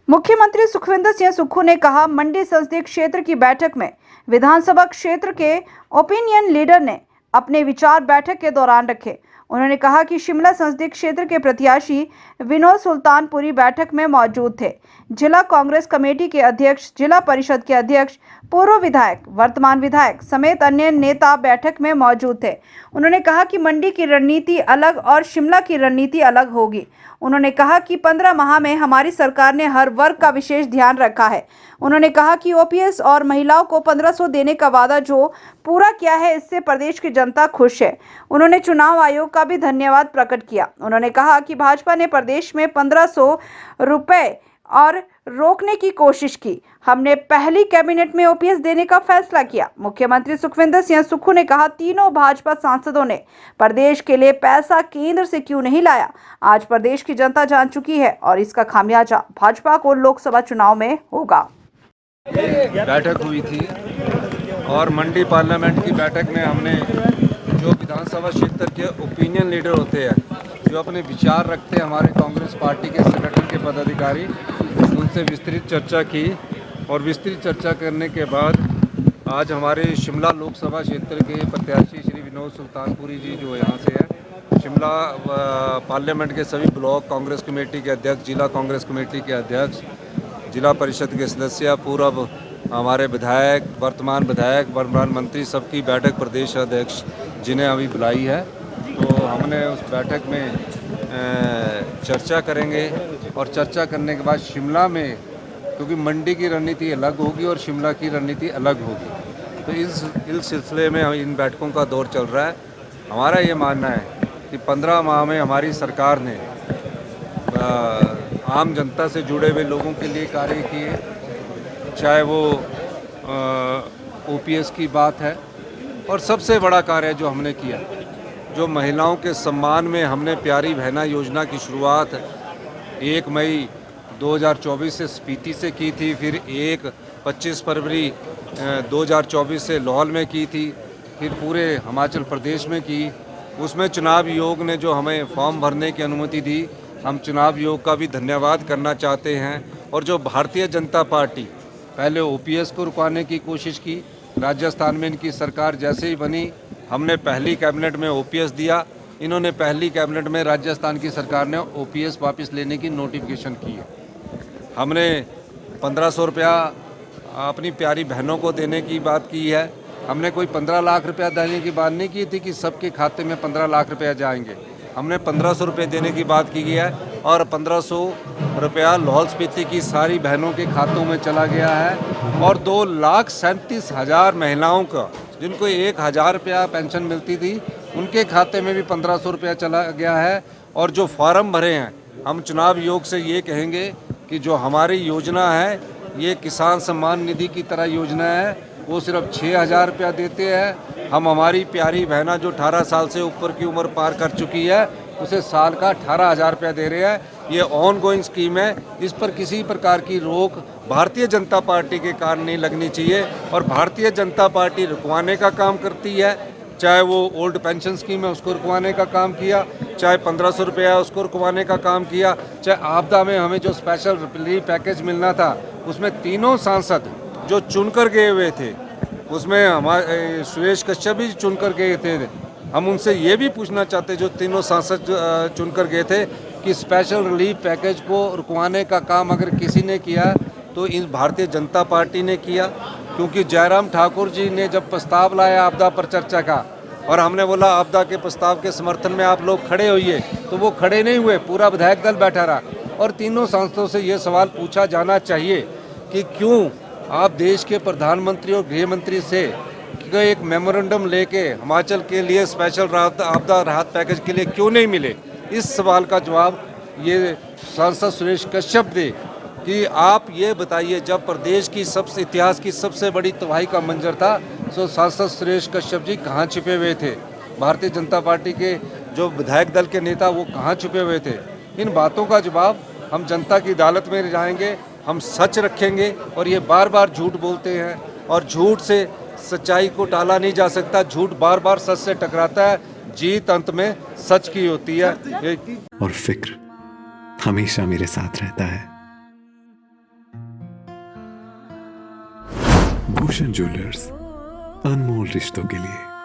मुख्यमंत्री सुखविंदर सिंह सुक्खू ने कहा, मंडी संसदीय क्षेत्र की बैठक में विधानसभा क्षेत्र के ओपिनियन लीडर ने अपने विचार बैठक के दौरान रखे। उन्होंने कहा कि शिमला संसदीय क्षेत्र के प्रत्याशी विनोद सुल्तानपुरी बैठक में मौजूद थे। जिला कांग्रेस कमेटी के अध्यक्ष, जिला परिषद के अध्यक्ष, पूर्व विधायक, वर्तमान विधायक समेत अन्य नेता बैठक में मौजूद थे। उन्होंने कहा कि मंडी की रणनीति अलग और शिमला की रणनीति अलग होगी। उन्होंने कहा कि 15 माह में हमारी सरकार ने हर वर्ग का विशेष ध्यान रखा है। उन्होंने कहा कि ओपीएस और महिलाओं को 1500 देने का वादा जो पूरा किया है, इससे प्रदेश की जनता खुश है। उन्होंने चुनाव आयोग का भी धन्यवाद प्रकट किया। उन्होंने कहा कि भाजपा ने प्रदेश में 1500 रुपए और रोकने की कोशिश की। हमने पहली कैबिनेट में ओपीएस देने का फैसला किया। मुख्यमंत्री सुखविंदर सिंह सुक्खू ने कहा, तीनों भाजपा सांसदों ने प्रदेश के लिए पैसा केंद्र से क्यों नहीं लाया, आज प्रदेश की जनता जान चुकी है और इसका खामियाजा भाजपा को लोकसभा चुनाव में होगा। बैठक हुई थी और मंडी पार्लियामेंट की बैठक में हमने जो विधानसभा क्षेत्र के ओपिनियन लीडर होते हैं, जो अपने विचार रखते हैं, हमारे कांग्रेस पार्टी के संगठन के पदाधिकारी, उनसे विस्तृत चर्चा की और विस्तृत चर्चा करने के बाद आज हमारे शिमला लोकसभा क्षेत्र के प्रत्याशी श्री विनोद सुल्तानपुरी जी जो यहाँ से है, शिमला पार्लियामेंट के सभी ब्लॉक कांग्रेस कमेटी के अध्यक्ष, जिला कांग्रेस कमेटी के अध्यक्ष, जिला परिषद के सदस्य, पूर्व हमारे विधायक, वर्तमान मंत्री, सबकी बैठक प्रदेश अध्यक्ष जिन्हें अभी बुलाई है। तो हमने उस बैठक में चर्चा करेंगे और चर्चा करने के बाद शिमला में, क्योंकि मंडी की रणनीति अलग होगी और शिमला की रणनीति अलग होगी, तो इस सिलसिले में इन बैठकों का दौर चल रहा है। हमारा ये मानना है कि 15 माह में हमारी सरकार ने आम जनता से जुड़े हुए लोगों के लिए कार्य किए, चाहे वो ओपीएस की बात है, और सबसे बड़ा कार्य जो हमने किया, जो महिलाओं के सम्मान में हमने प्यारी बहना योजना की शुरुआत 1 मई 2024 से स्पीति से की थी, फिर 25 फरवरी 2024 से लाहौल में की थी, फिर पूरे हिमाचल प्रदेश में की। उसमें चुनाव आयोग ने जो हमें फॉर्म भरने की अनुमति दी, हम चुनाव आयोग का भी धन्यवाद करना चाहते हैं। और जो भारतीय जनता पार्टी पहले ओपीएस को रुकवाने की कोशिश की, राजस्थान में इनकी सरकार जैसे ही बनी, हमने पहली कैबिनेट में ओपीएस दिया, इन्होंने पहली कैबिनेट में राजस्थान की सरकार ने ओपीएस वापस लेने की नोटिफिकेशन की है। हमने 1500 रुपया अपनी प्यारी बहनों को देने की बात की है। हमने कोई 15 लाख रुपया देने की बात नहीं की थी कि सबके खाते में 15 लाख रुपया जाएंगे। हमने 1500 रुपये देने की बात की है और 1500 रुपया लाहौल स्पीति की सारी बहनों के खातों में चला गया है। और 2,37,000 महिलाओं का, जिनको 1000 रुपया पेंशन मिलती थी, उनके खाते में भी 1500 रुपया चला गया है। और जो फॉर्म भरे हैं, हम चुनाव आयोग से ये कहेंगे कि जो हमारी योजना है, ये किसान सम्मान निधि की तरह योजना है, वो सिर्फ 6000 रुपया देते हैं। हम हमारी प्यारी बहना जो 18 साल से ऊपर की उम्र पार कर चुकी है, उसे साल का 18,000 रुपया दे रहे हैं। ये ऑन गोइंग स्कीम है, इस पर किसी प्रकार की रोक भारतीय जनता पार्टी के कारण नहीं लगनी चाहिए। और भारतीय जनता पार्टी रुकवाने का काम करती है, चाहे वो ओल्ड पेंशन स्कीम है उसको रुकवाने का काम किया, चाहे 1500 रुपया है उसको रुकवाने का काम किया, चाहे आपदा में हमें जो स्पेशल रिलीफ पैकेज मिलना था, उसमें तीनों सांसद जो चुनकर गए हुए थे, उसमें हमारे सुरेश कश्यप भी चुनकर गए थे। हम उनसे ये भी पूछना चाहते, जो तीनों सांसद चुनकर गए थे, कि स्पेशल रिलीफ पैकेज को रुकवाने का काम अगर किसी ने किया तो इस भारतीय जनता पार्टी ने किया। क्योंकि जयराम ठाकुर जी ने जब प्रस्ताव लाया आपदा पर चर्चा का, और हमने बोला आपदा के प्रस्ताव के समर्थन में आप लोग खड़े होइए, तो वो खड़े नहीं हुए, पूरा विधायक दल बैठा रहा। और तीनों सांसदों से ये सवाल पूछा जाना चाहिए कि क्यों आप देश के प्रधानमंत्री और गृह मंत्री से एक मेमोरेंडम लेके हिमाचल के लिए स्पेशल आपदा राहत पैकेज के लिए क्यों नहीं मिले। इस सवाल का जवाब ये सांसद सुरेश कश्यप दे कि आप ये बताइए, जब प्रदेश की सबसे इतिहास की सबसे बड़ी तबाही का मंजर था, तो सांसद सुरेश कश्यप जी कहाँ छिपे हुए थे? भारतीय जनता पार्टी के जो विधायक दल के नेता वो कहाँ छुपे हुए थे? इन बातों का जवाब हम जनता की अदालत में जाएंगे, हम सच रखेंगे। और ये बार बार झूठ बोलते हैं और झूठ से सच्चाई को टाला नहीं जा सकता, झूठ बार बार सच से टकराता है, जीत अंत में सच की होती है। और फिक्र हमेशा मेरे साथ रहता है। भूषण ज्वेलर्स, अनमोल रिश्तों के लिए।